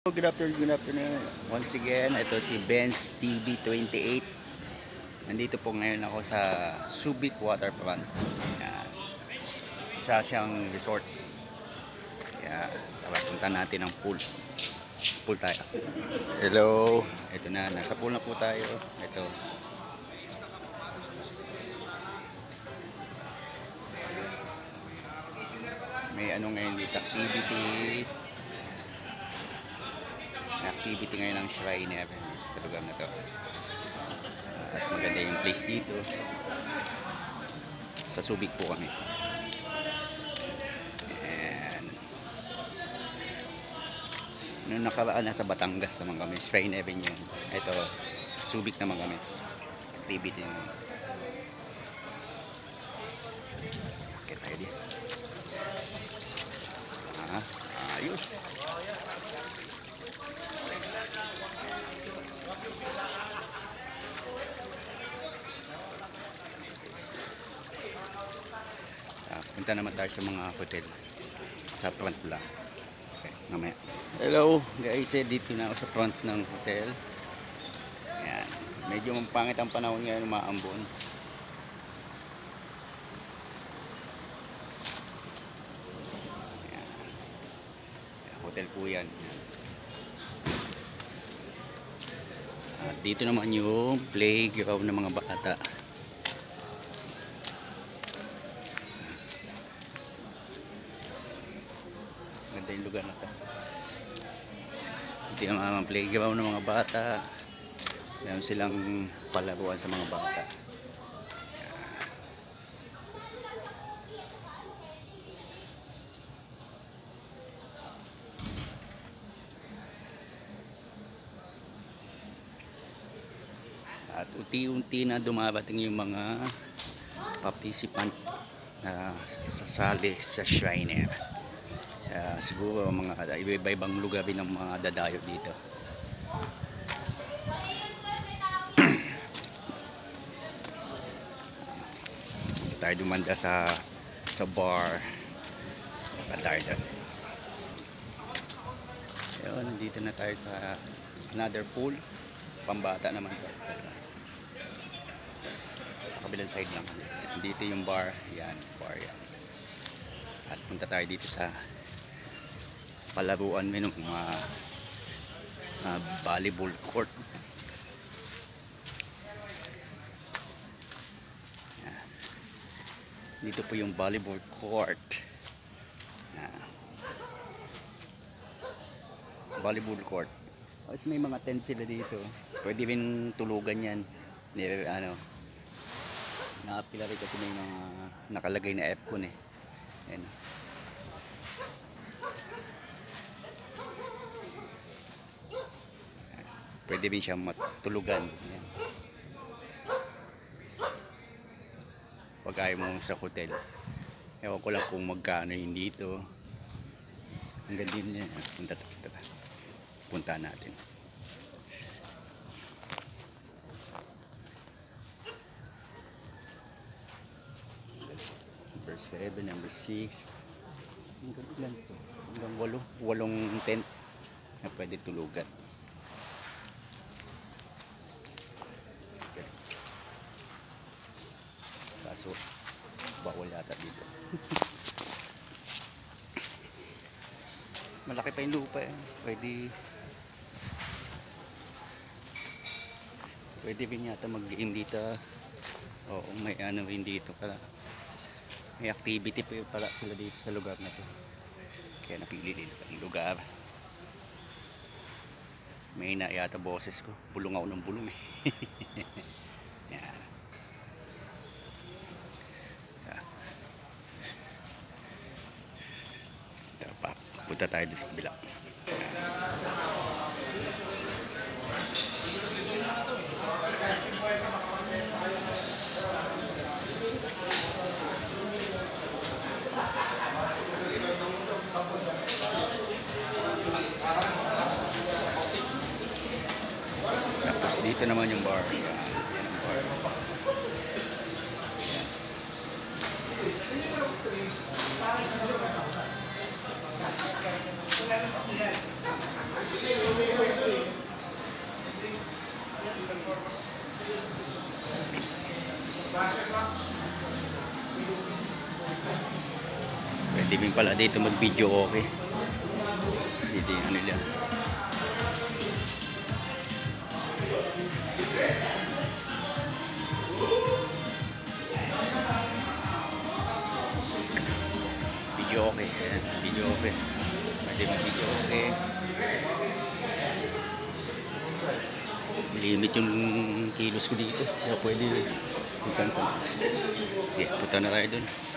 Good afternoon, good afternoon. Once again, ito si Benz TV28. Nandito po ngayon ako sa Subic Waterfront. Yan. Isa siyang resort. Kaya tara, punta natin ang pool. Pool tayo. Hello. Ito na, nasa pool na po tayo. Ito. May ano ngayon dito, activity ngayon ng Shriner sa lugar na to. At maganda yung place dito. Sa Subic po kami. And noong nakaraan nasa Batangas naman kami, Shriner yun. Ito, Subic naman kami. Activity naman. Okay tayo din. Ayos. Punta naman tayo sa mga hotel sa front lang. Okay, mamaya. Hello guys, dito na ako sa front ng hotel. Ayan. Medyo pangit ang panahon ngayon, umaambon. Ayan. Hotel po yan. At dito naman yung playground ng mga bata. Ganda yung lugar na ito. Ito yung mga playground ng mga bata. Meron silang palaruan sa mga bata. At unti-unti na dumarating yung mga participant na sasali sa Shriner. Siguro mga iba-ibang lugar din ng mga dadayo dito. Tayo dumanda sa bar. Tayo dyan. Ayun, nandito na tayo sa another pool. Pambata naman to. Sa kabilang side lang. Dito yung bar. Yan, bar yan. At punta tayo dito sa palaruan ng mga volleyball court. Yan. Dito po yung volleyball court. Yan. Volleyball court. Tapos may mga tent sila dito. Pwede rin tulugan yan. Ano, nakapila rin kasi may mga nakalagay na F-con eh. Yan. Pwede rin siya matulugan. Yan. Pag ayaw mo sa hotel. Ewan ko lang kung magkano yun dito. Hanggang din yan. Punta natin. Number 7, number 6. Hanggang ilan to? Hanggang 8 tent na pwede tulugan. Kaso bawal yata dito. Malaki pa yung lupa eh. Pwede rin yata mag-game dito. Oo, may ano rin dito pala. May activity pa pala sila dito sa lugar na to. Kaya napili nila ang lugar. May na yata boses ko. Bulong ako ng bulong eh. Yan. Punta tayo sa kabila. Tapos dito naman yung bar. Yan ang bar. Pwede din pala dito mag-video okay. Dito yung ano nila. Video okay. Ayan, video okay. Pwede mag-video okay. Limit yung kilos ko dito. Kaya pwede kung saan saan. Okay, punta na tayo dun.